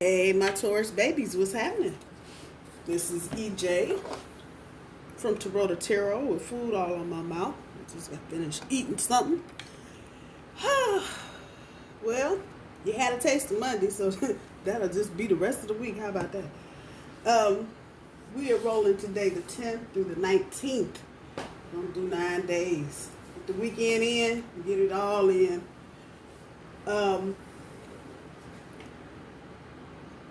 Hey, my Taurus babies, what's happening? This is EJ from Taurota Tarot with food all on my mouth. I just got finished eating something. Well, you had a taste of Monday, so that'll just be the rest of the week. How about that? We are rolling today the 10th through the 19th. Gonna do 9 days. Get the weekend in, get it all in.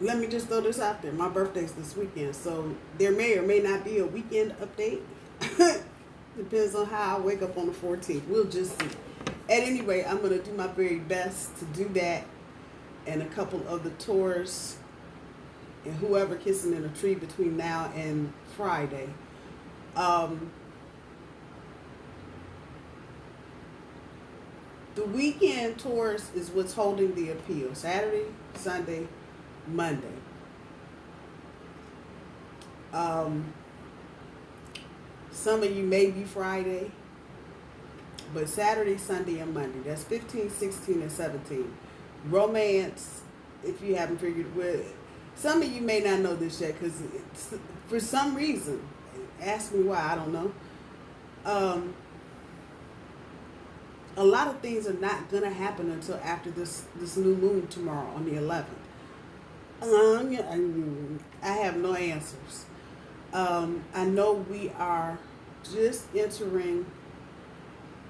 Let me just throw this out there. My birthday's this weekend, so there may or may not be a weekend update. Depends on how I wake up on the 14th. We'll just see. At any rate, I'm going to do my very best to do that, and a couple of the Taurus and whoever kissing in a tree between now and Friday. The weekend Taurus is what's holding the appeal. Saturday, Sunday, Monday. Some of you may be Friday, but Saturday, Sunday, and Monday. That's 15, 16, and 17. Romance, if you haven't figured with. Some of you may not know this yet because for some reason, ask me why, I don't know. A lot of things are not going to happen until after this new moon tomorrow on the 11th. I have no answers. I know we are just entering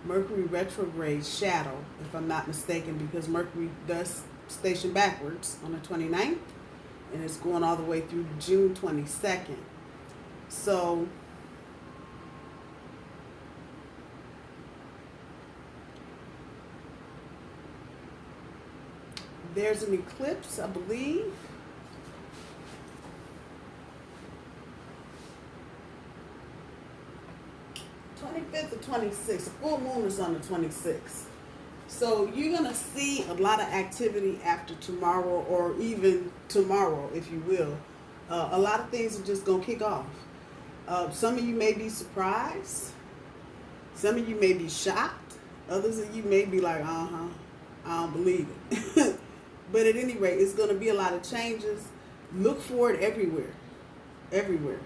Mercury retrograde shadow, if I'm not mistaken, because Mercury does station backwards on the 29th, and it's going all the way through June 22nd. So there's an eclipse, I believe. The 26th. The full moon is on the 26th. So you're going to see a lot of activity after tomorrow, or even tomorrow, if you will. A lot of things are just going to kick off. Some of you may be surprised. Some of you may be shocked. Others of you may be like, I don't believe it. But at any rate, it's going to be a lot of changes. Look for it everywhere. Everywhere.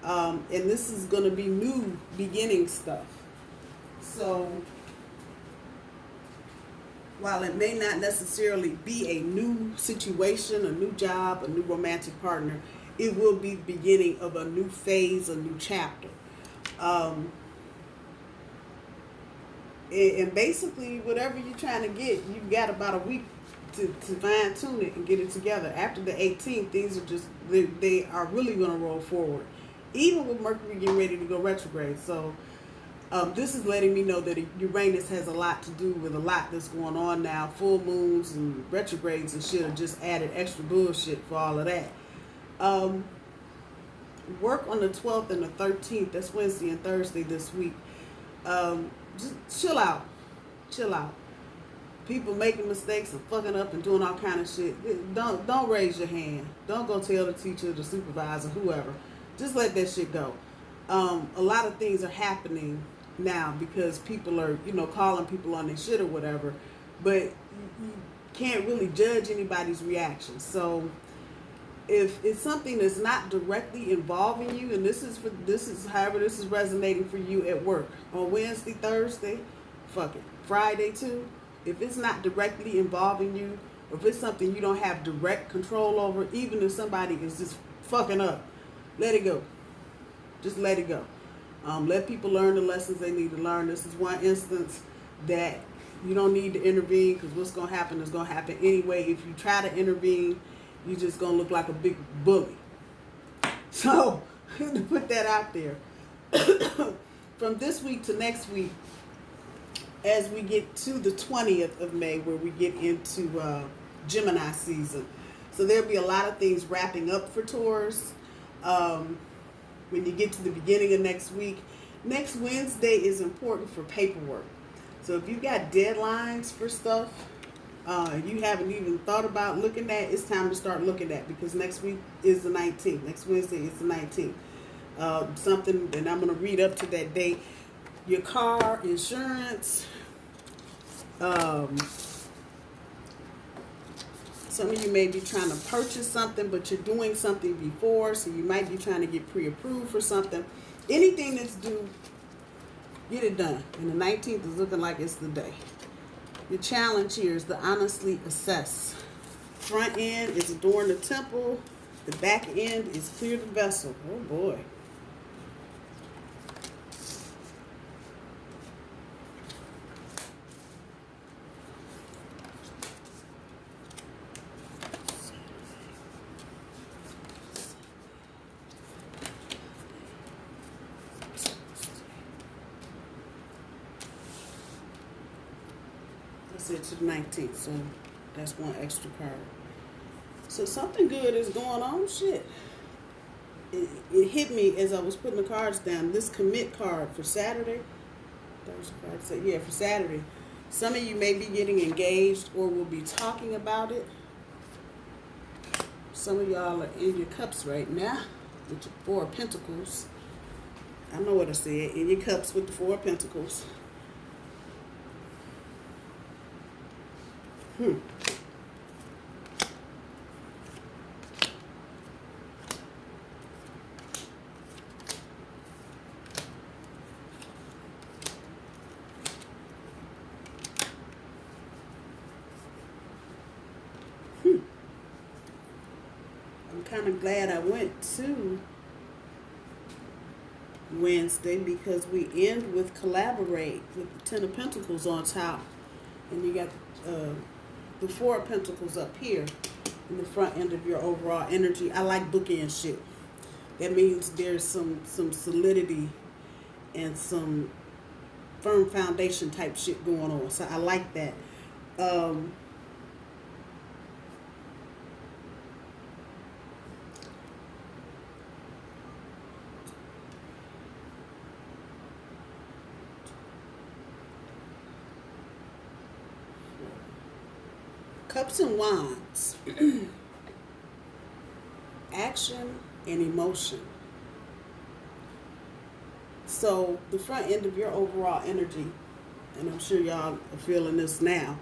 And this is going to be new beginning stuff. So, while it may not necessarily be a new situation, a new job, a new romantic partner, it will be the beginning of a new phase, a new chapter. And basically, whatever you're trying to get, you've got about a week to fine tune it and get it together. After the 18th, things are just, they are really going to roll forward. Even with Mercury getting ready to go retrograde. So this is letting me know that Uranus has a lot to do with a lot that's going on now. Full moons and retrogrades and shit have just added extra bullshit for all of that. Work on the 12th and the 13th. That's Wednesday and Thursday this week. Just chill out. Chill out. People making mistakes and fucking up and doing all kind of shit. Don't raise your hand. Don't go tell the teacher, the supervisor, whoever. Just let that shit go. A lot of things are happening now because people are, calling people on their shit or whatever. But you can't really judge anybody's reaction. So if it's something that's not directly involving you, and this is resonating for you at work on Wednesday, Thursday, fuck it. Friday too. If it's not directly involving you, or if it's something you don't have direct control over, even if somebody is just fucking up, let it go. Just let it go. Let people learn the lessons they need to learn. This is one instance that you don't need to intervene, because what's going to happen is going to happen anyway. If you try to intervene, you're just going to look like a big bully. So, to put that out there. From this week to next week, as we get to the 20th of May, where we get into Gemini season. So there'll be a lot of things wrapping up for Taurus. When you get to the beginning of next week, next Wednesday is important for paperwork. So if you've got deadlines for stuff you haven't even thought about looking at, it's time to start looking at, because next week is the 19th. Next Wednesday is the 19th. Something, and I'm going to read up to that date. Your car insurance, Some of you may be trying to purchase something, but you're doing something before, so you might be trying to get pre-approved for something. Anything that's due, get it done. And the 19th is looking like it's the day. Your challenge here is to honestly assess. Front end is adorn the temple. The back end is clear the vessel. Oh boy. That's it to the 19th, so that's one extra card. So something good is going on. Shit. It hit me as I was putting the cards down. This commit card for Saturday. Thursday card. So yeah, for Saturday. Some of you may be getting engaged or will be talking about it. Some of y'all are in your cups right now with your Four of Pentacles. I know what I said. In your cups with the Four of Pentacles. I'm kind of glad I went to Wednesday because we end with collaborate with the Ten of Pentacles on top, and you got the Four of Pentacles up here in the front end of your overall energy. I like bookend shit. That means there's some solidity and some firm foundation type shit going on. So I like that. Cups and Wands. Action and emotion. So the front end of your overall energy, and I'm sure y'all are feeling this now,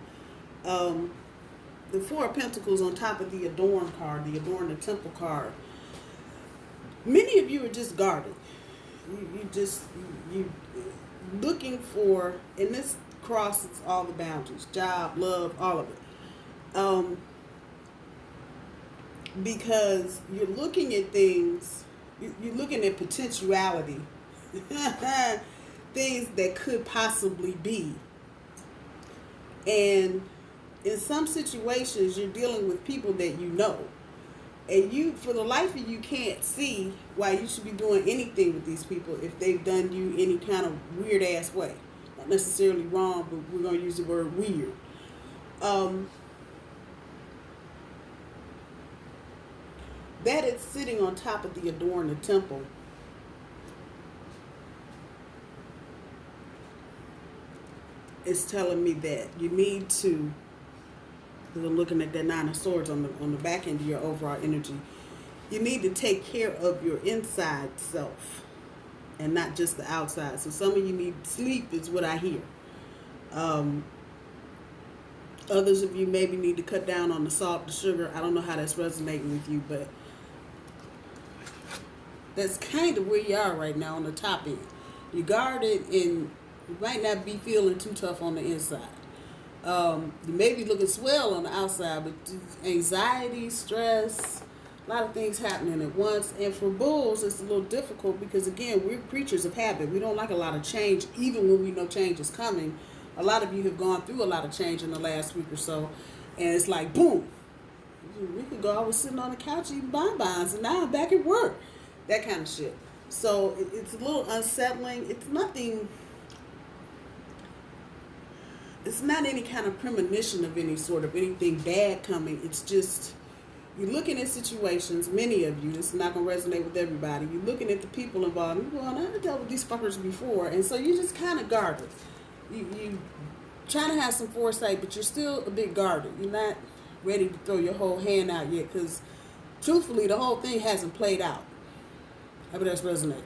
the Four of Pentacles on top of the Adorn card, the Adorn the Temple card. Many of you are just guarded. You looking for, and this crosses all the boundaries, job, love, all of it. Because you're looking at things, you're looking at potentiality, things that could possibly be. And in some situations, you're dealing with people that you know. And you, for the life of you, can't see why you should be doing anything with these people if they've done you any kind of weird ass way. Not necessarily wrong, but we're going to use the word weird. That it's sitting on top of the Adorn the Temple. It's telling me that you need to, because I'm looking at that Nine of Swords on the back end of your overall energy, you need to take care of your inside self and not just the outside. So some of you need sleep is what I hear. Others of you maybe need to cut down on the salt, the sugar. I don't know how that's resonating with you, but that's kind of where you are right now on the top end. You're guarded and you might not be feeling too tough on the inside. You may be looking swell on the outside, but anxiety, stress, a lot of things happening at once. And for bulls, it's a little difficult because, again, we're creatures of habit. We don't like a lot of change, even when we know change is coming. A lot of you have gone through a lot of change in the last week or so, and it's like, boom. A week ago, I was sitting on the couch eating bonbons, and now I'm back at work. That kind of shit. So it's a little unsettling. It's nothing. It's not any kind of premonition of any sort of anything bad coming. It's just you're looking at situations. Many of you, this is not going to resonate with everybody. You're looking at the people involved. You're going, I've dealt with these fuckers before, and so you just kind of guarded. You trying to have some foresight, but you're still a bit guarded. You're not ready to throw your whole hand out yet, because truthfully, the whole thing hasn't played out. Hope that's resonate.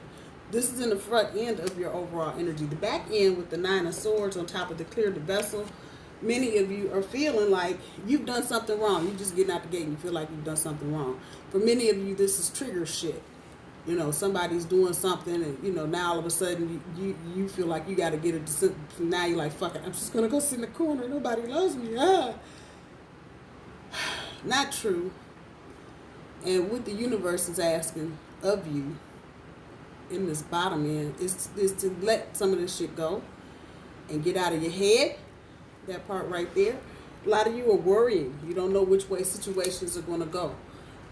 This is in the front end of your overall energy. The back end with the Nine of Swords on top of the clear the vessel. many of you are feeling like you've done something wrong. You're just getting out the gate and you feel like you've done something wrong. For many of you, this is trigger shit. You know, somebody's doing something and, you know, now all of a sudden you feel like you got to get it. Now you're like, fuck it, I'm just going to go sit in the corner. Nobody loves me. Ah. Not true. And what the universe is asking of you in this bottom end is to let some of this shit go and get out of your head. That part right there. A lot of you are worrying. You don't know which way situations are going to go.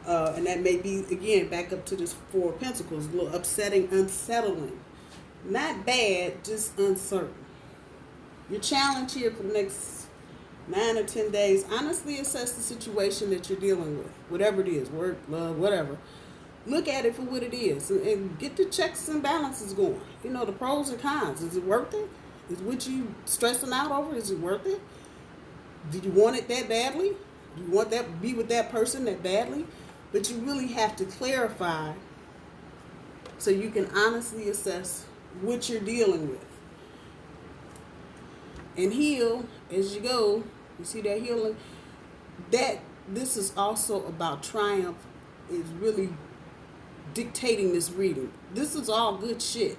And that may be, again, back up to this Four of Pentacles, a little upsetting, unsettling. Not bad, just uncertain. Your challenge here for the next 9 or 10 days, honestly assess the situation that you're dealing with. Whatever it is, work, love, whatever. Look at it for what it is and get the checks and balances going. You know, the pros and cons. Is it worth it? Is what you stressing out over, is it worth it? Do you want it that badly? Do you want that be with that person that badly? But you really have to clarify so you can honestly assess what you're dealing with. And heal as you go. You see that healing? This is also about triumph, is really dictating this reading. This is all good shit.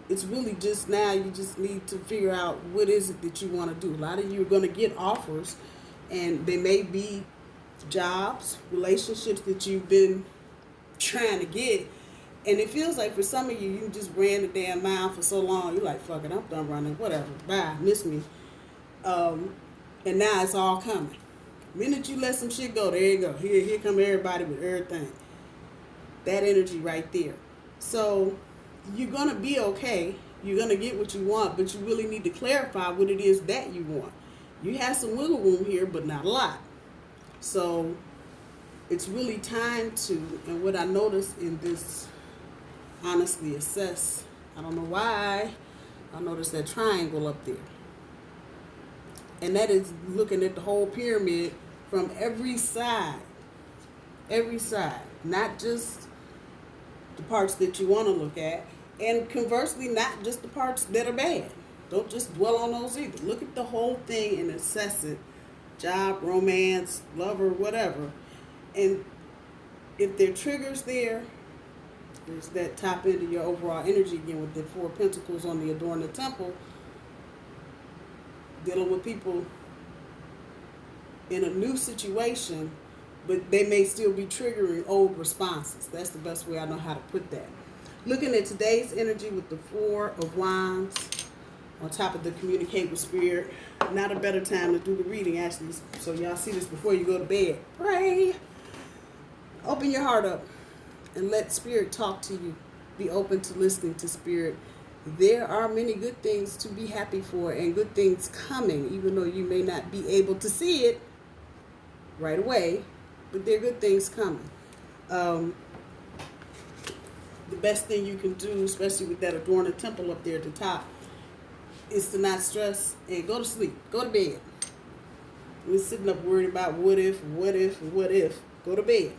It's really just now you just need to figure out what is it that you want to do. A lot of you are going to get offers, and they may be jobs, relationships that you've been trying to get. And it feels like for some of you, you just ran the damn mile for so long. You're like, fuck it, I'm done running. Whatever. Bye. Miss me. And now it's all coming. The minute you let some shit go, there you go. Here come everybody with everything. That energy right there. So you're going to be okay. You're going to get what you want, but you really need to clarify what it is that you want. You have some wiggle room here, but not a lot. So it's really time to, and what I noticed in this, honestly assess, I don't know why, I noticed that triangle up there. And that is looking at the whole pyramid from every side. Every side. Not just the parts that you want to look at. And conversely, not just the parts that are bad. Don't just dwell on those either. Look at the whole thing and assess it. Job, romance, lover, whatever. And if there are triggers there, there's that top end of your overall energy again with the Four of Pentacles on the Adorn the Temple. Dealing with people in a new situation, but they may still be triggering old responses. That's the best way I know how to put that. Looking at today's energy with the Four of Wands on top of the Communicate with Spirit. Not a better time to do the reading, actually, so y'all see this before you go to bed. Pray. Open your heart up and let Spirit talk to you. Be open to listening to Spirit. There are many good things to be happy for and good things coming, even though you may not be able to see it right away, but there are good things coming. The best thing you can do, especially with that Adorn the Temple up there at the top, is to not stress and go to sleep. Go to bed. We're sitting up worried about what if. Go to bed.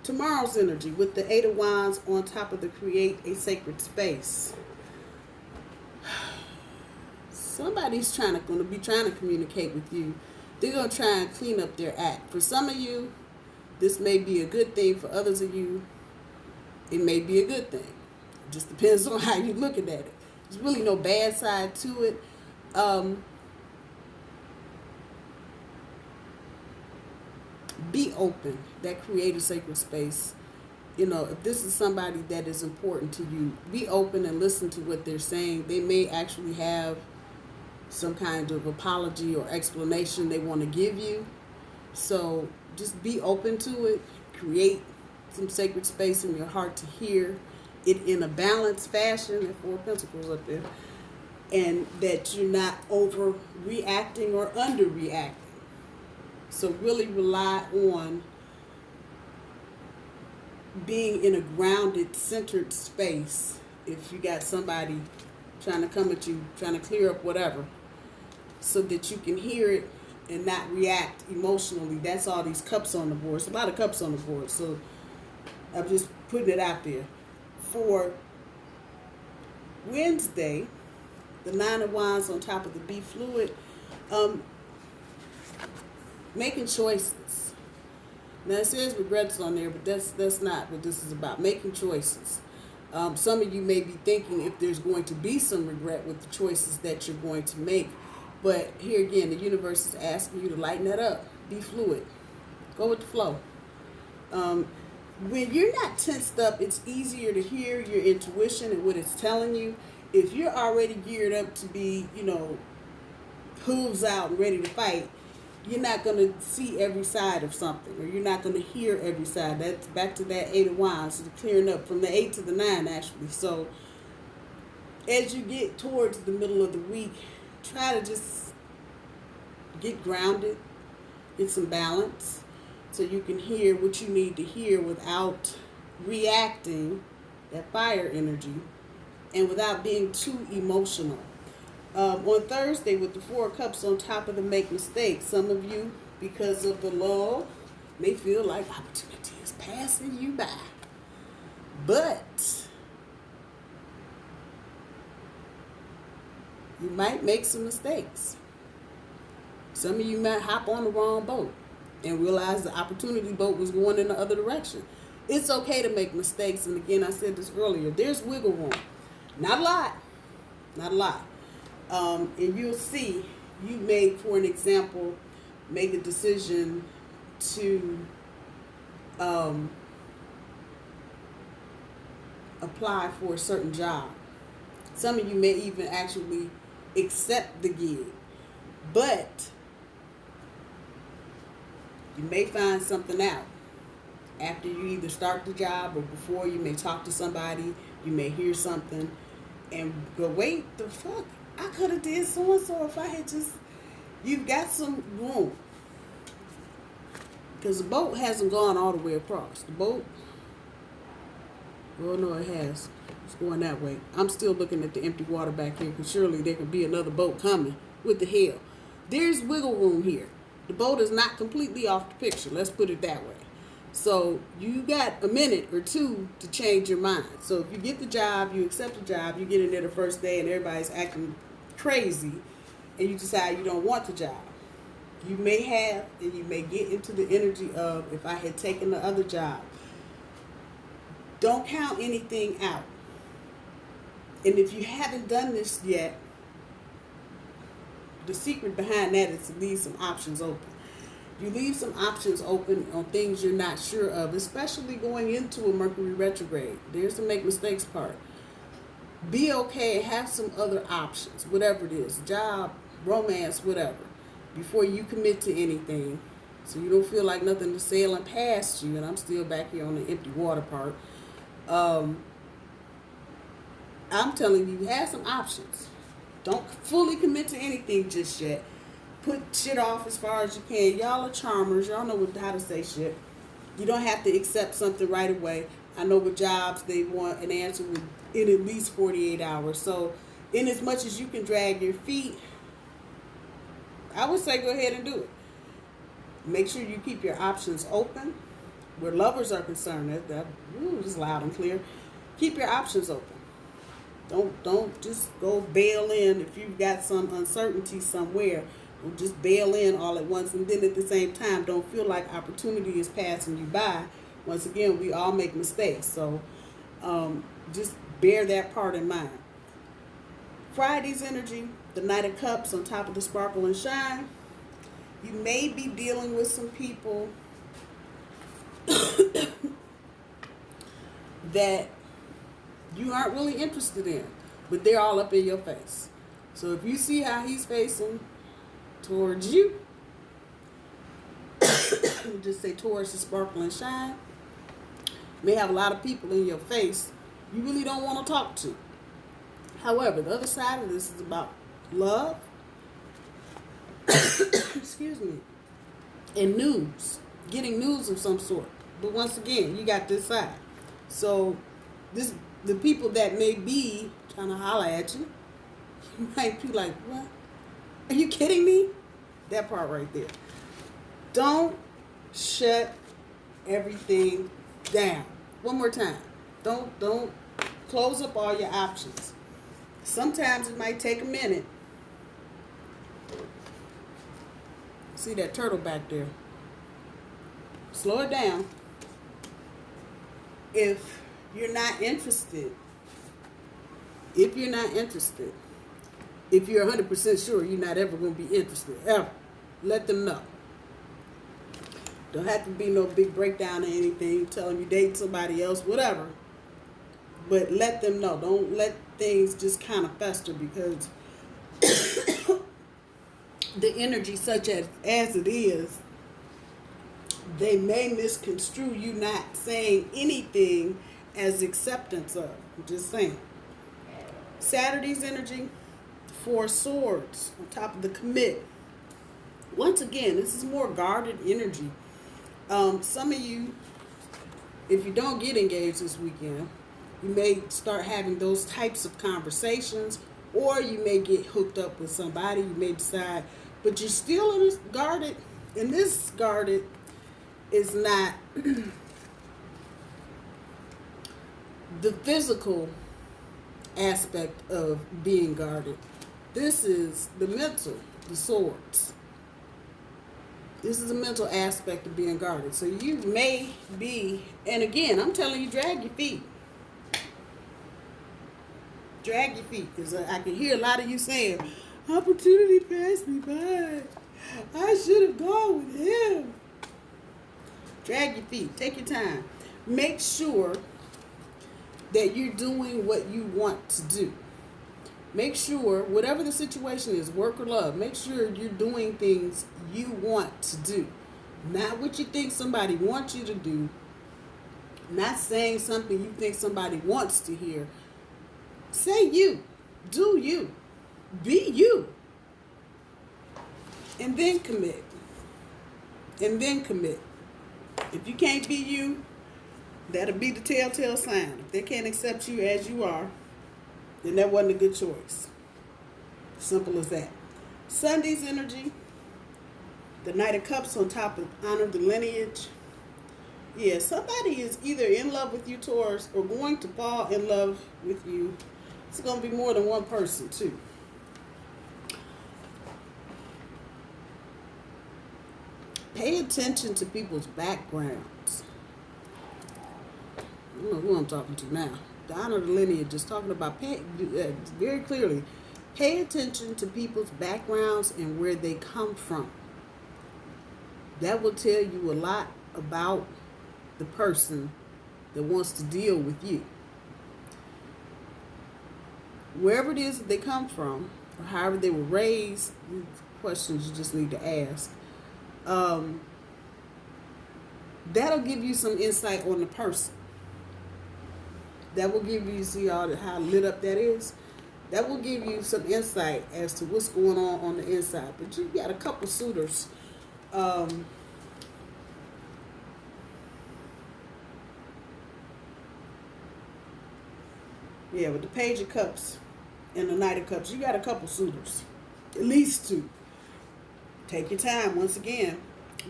Tomorrow's energy with the Eight of Wands on top of the Create a Sacred Space. Somebody's going to be trying to communicate with you. They're going to try and clean up their act. For some of you, this may be a good thing. For others of you, it may be a good thing. It just depends on how you're looking at it. There's really no bad side to it. Be open. That Create a Sacred Space. You know, if this is somebody that is important to you, be open and listen to what they're saying. They may actually have some kind of apology or explanation they want to give you. So just be open to it. Create some sacred space in your heart to hear it in a balanced fashion. There are Four Pentacles up there. And that you're not overreacting or underreacting. So really rely on being in a grounded, centered space. If you got somebody trying to come at you, trying to clear up whatever, so that you can hear it and not react emotionally. That's all these cups on the board. There's a lot of cups on the board, so I'm just putting it out there. For Wednesday, the Nine of Wands on top of the Be Fluid. Making choices. Now it says regrets on there, but that's not what this is about. Making choices. Some of you may be thinking if there's going to be some regret with the choices that you're going to make. But here again, the universe is asking you to lighten that up. Be fluid. Go with the flow. When you're not tensed up, it's easier to hear your intuition and what it's telling you. If you're already geared up to be, hooves out and ready to fight, you're not going to see every side of something, or you're not going to hear every side. That's back to that 8 of Wands, so clearing up from the 8 to the 9, actually. So as you get towards the middle of the week, try to just get grounded, get some balance, so you can hear what you need to hear without reacting, that fire energy, and without being too emotional. On Thursday, with the 4 of Cups on top of the make mistakes, some of you, because of the lull, may feel like opportunity is passing you by. But you might make some mistakes. Some of you might hop on the wrong boat and realize the opportunity boat was going in the other direction. It's okay to make mistakes. And again, I said this earlier, there's wiggle room. Not a lot. Not a lot. And you'll see, you may, for an example, make a decision to apply for a certain job. Some of you may even actually accept the gig. But you may find something out after you either start the job or before. You may talk to somebody, you may hear something and go, wait, the fuck? I could have did so-and-so if I had just... You've got some room. Because the boat hasn't gone all the way across. The boat... Well, no, it has. It's going that way. I'm still looking at the empty water back here because surely there could be another boat coming. With the hell. There's wiggle room here. The boat is not completely off the picture. Let's put it that way. So you got a minute or two to change your mind. So if you get the job, you accept the job, you get in there the first day and everybody's acting crazy and you decide you don't want the job. You may have, and you may get into the energy of, if I had taken the other job. Don't count anything out. And if you haven't done this yet, the secret behind that is to leave some options open. You leave some options open on things you're not sure of, especially going into a Mercury retrograde. There's the make mistakes part. Be okay and have some other options, whatever it is, job, romance, whatever, before you commit to anything. So you don't feel like nothing is sailing past you. And I'm still back here on the empty water part. I'm telling you, have some options. Don't fully commit to anything just yet. Put shit off as far as you can. Y'all are charmers. Y'all know how to say shit. You don't have to accept something right away. I know with jobs, they want an answer in at least 48 hours. So, in as much as you can drag your feet, I would say go ahead and do it. Make sure you keep your options open. Where lovers are concerned, that is loud and clear. Keep your options open. Don't just go bail in if you've got some uncertainty somewhere. Don't just bail in all at once, and then at the same time, don't feel like opportunity is passing you by. Once again, we all make mistakes, so just bear that part in mind. Friday's energy, the Knight of Cups on top of the Sparkle and Shine. You may be dealing with some people that you aren't really interested in, but they're all up in your face. So if you see how he's facing towards you, just say Taurus is Sparkle and Shine. You may have a lot of people in your face you really don't want to talk to. However, the other side of this is about love, excuse me, and news, getting news of some sort. But once again, you got this side. So the people that may be trying to holler at you, you might be like, what? Are you kidding me? That part right there. Don't shut everything down. One more time. Don't close up all your options. Sometimes it might take a minute. See that turtle back there? Slow it down. If you're not interested, if you're 100% sure you're not ever going to be interested, ever, let them know. Don't have to be no big breakdown or anything, tell them you date somebody else, whatever. But let them know. Don't let things just kind of fester, because the energy such as it is, they may misconstrue you not saying anything as acceptance of. I'm just saying. Saturday's energy, 4 swords on top of the commit. Once again, this is more guarded energy. Some of you, if you don't get engaged this weekend, you may start having those types of conversations, or you may get hooked up with somebody. You may decide, but you're still in this guarded, and this guarded is not the physical aspect of being guarded. This is the mental, the swords. This is the mental aspect of being guarded. So you may be, and again, I'm telling you, drag your feet. Drag your feet, because I can hear a lot of you saying, opportunity passed me by. I should have gone with him. Drag your feet. Take your time. Make sure that you're doing what you want to do. Make sure, whatever the situation is, work or love, make sure you're doing things you want to do. Not what you think somebody wants you to do. Not saying something you think somebody wants to hear. Say you. Do you. Be you. And then commit. And then commit. If you can't be you, that'll be the telltale sign. If they can't accept you as you are, then that wasn't a good choice. Simple as that. Sunday's energy, the Knight of Cups on top of honor the lineage. Yeah, somebody is either in love with you, Taurus, or going to fall in love with you. It's going to be more than one person, too. Pay attention to people's backgrounds. I don't know who I'm talking to now. The honor of the lineage is talking about very clearly. Pay attention to people's backgrounds and where they come from. That will tell you a lot about the person that wants to deal with you. Wherever it is that they come from, or however they were raised, questions you just need to ask. That'll give you some insight on the person. That will give you, see how lit up that is? That will give you some insight as to what's going on the inside. But you got a couple suitors. Yeah, with the Page of Cups and the Knight of Cups, you got a couple suitors. At least 2. Take your time, once again.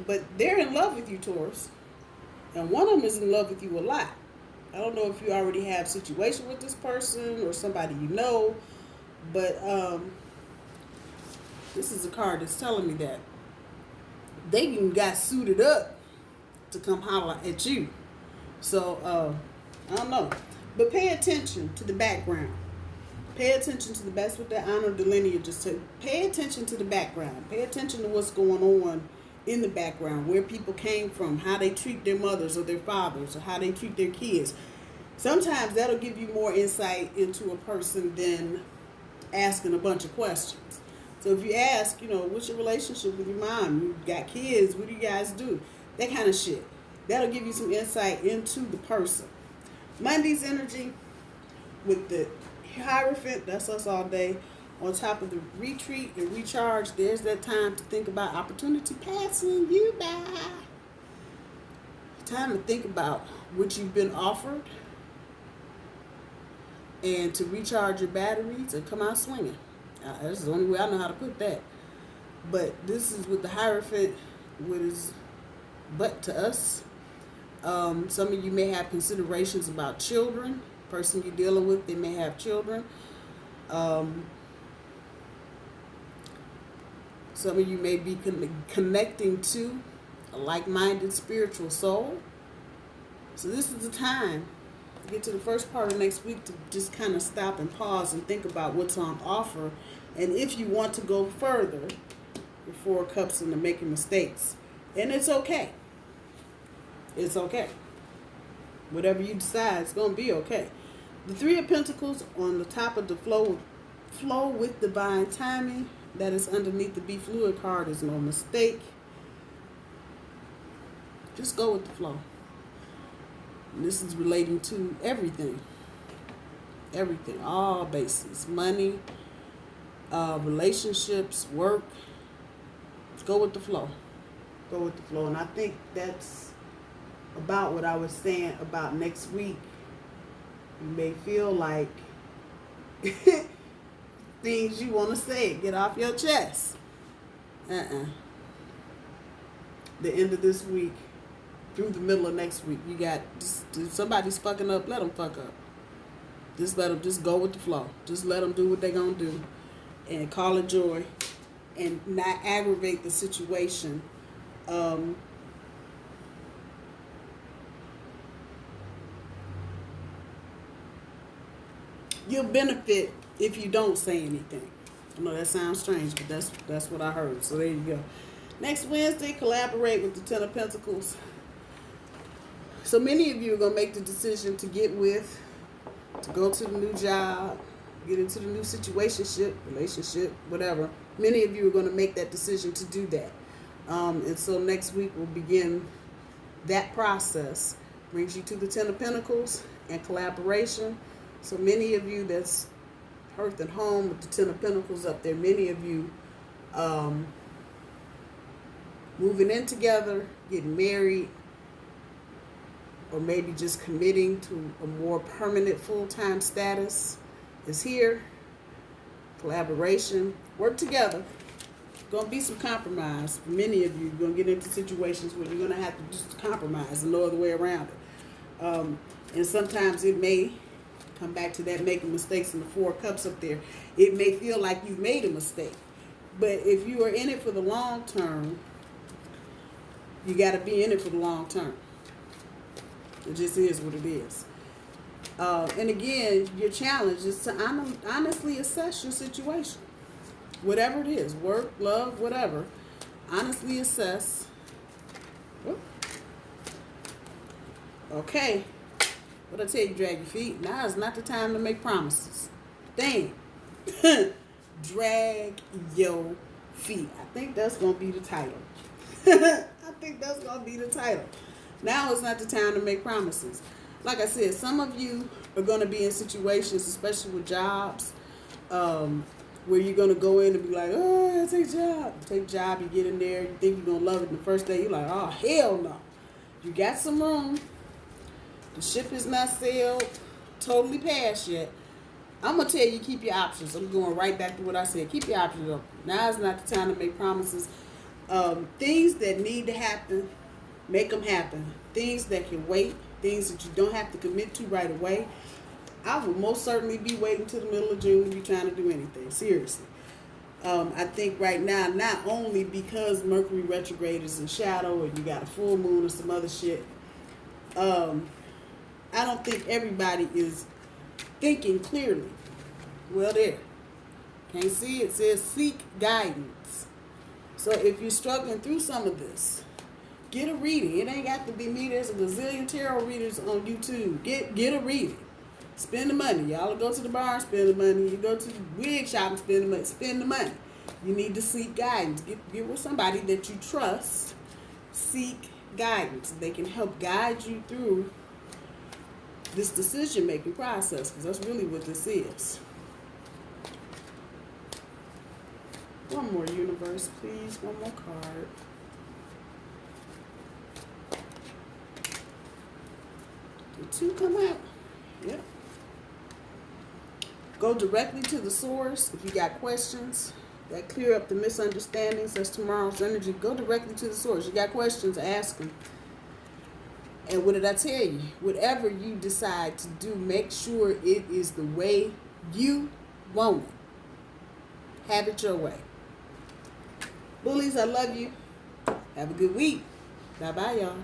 But they're in love with you, Taurus. And one of them is in love with you a lot. I don't know if you already have a situation with this person or somebody you know. But this is a card that's telling me that they even got suited up to come holler at you. So, I don't know. But pay attention to the background. Pay attention to the best with the honor of the lineage. Just to pay attention to the background. Pay attention to what's going on in the background, where people came from, how they treat their mothers or their fathers, or how they treat their kids. Sometimes that'll give you more insight into a person than asking a bunch of questions. So if you ask, what's your relationship with your mom? You got kids, what do you guys do? That kind of shit. That'll give you some insight into the person. Monday's energy with the Hierophant, that's us all day. On top of the retreat and recharge, there's that time to think about opportunity passing you by. Time to think about what you've been offered and to recharge your batteries and come out swinging. That's the only way I know how to put that. But this is with the Hierophant with his butt to us. Some of you may have considerations about children. Person you're dealing with, they may have children. Some of you may be connecting to a like-minded spiritual soul. So this is the time to get to the first part of next week to just kind of stop and pause and think about what's on offer. And if you want to go further, the Four of Cups into making mistakes. And it's okay. It's okay. Whatever you decide, it's going to be okay. The Three of Pentacles on the top of the flow with divine timing. That is underneath the Be Fluid card is no mistake. Just go with the flow. And this is relating to everything. Everything. All bases. Money, relationships, work. Go with the flow. Go with the flow. And I think that's about what I was saying about next week. You may feel like things you want to say, get off your chest. The end of this week through the middle of next week, you got, if somebody's fucking up, let them fuck up. Just let them, just go with the flow. Just let them do what they're going to do and call it joy and not aggravate the situation. You'll benefit if you don't say anything. I know that sounds strange, but that's what I heard. So there you go. Next Wednesday, collaborate with the Ten of Pentacles. So many of you are going to make the decision to get with, to go to the new job, get into the new situationship, relationship, whatever. Many of you are going to make that decision to do that. And so next week we'll begin that process. Brings you to the Ten of Pentacles and collaboration. So many of you that's hearth and home with the Ten of Pentacles up there, many of you moving in together, getting married, or maybe just committing to a more permanent full-time status is here. Collaboration, work together. Going to be some compromise. For many of you, you're going to get into situations where you're going to have to just compromise and no other way around it. And sometimes it may come back to that making mistakes in the Four of Cups up there. It may feel like you've made a mistake. But if you are in it for the long term, you got to be in it for the long term. It just is what it is. And again, your challenge is to honestly assess your situation. Whatever it is, work, love, whatever. Honestly assess. Whoop. Okay. What I tell you, drag your feet. Now is not the time to make promises. Damn. Drag your feet. I think that's going to be the title. I think that's going to be the title. Now is not the time to make promises. Like I said, some of you are going to be in situations, especially with jobs, where you're going to go in and be like, oh, take job. Take job, you get in there, you think you're going to love it. The first day, you're like, oh, hell no. You got some room. The ship is not sailed, totally passed yet. I'm going to tell you, keep your options. I'm going right back to what I said. Keep your options open. Now is not the time to make promises. Things that need to happen, make them happen. Things that can wait, things that you don't have to commit to right away. I will most certainly be waiting till the middle of June to be trying to do anything. Seriously. I think right now, not only because Mercury retrograde is in shadow and you got a full moon or some other shit, I don't think everybody is thinking clearly. Well, there. Can't see it. It says seek guidance. So if you're struggling through some of this, get a reading. It ain't got to be me. There's a gazillion tarot readers on YouTube. Get a reading. Spend the money. Y'all go to the bar and spend the money. You go to the wig shop and spend the money. Spend the money. You need to seek guidance. Get with somebody that you trust. Seek guidance. They can help guide you through this decision-making process, because that's really what this is. One more, universe, please. One more card. Did two come out? Yep. Go directly to the source. If you got questions that clear up the misunderstandings, that's tomorrow's energy. Go directly to the source. You got questions, ask them. And what did I tell you? Whatever you decide to do, make sure it is the way you want it. Have it your way. Bullies, I love you. Have a good week. Bye-bye, y'all.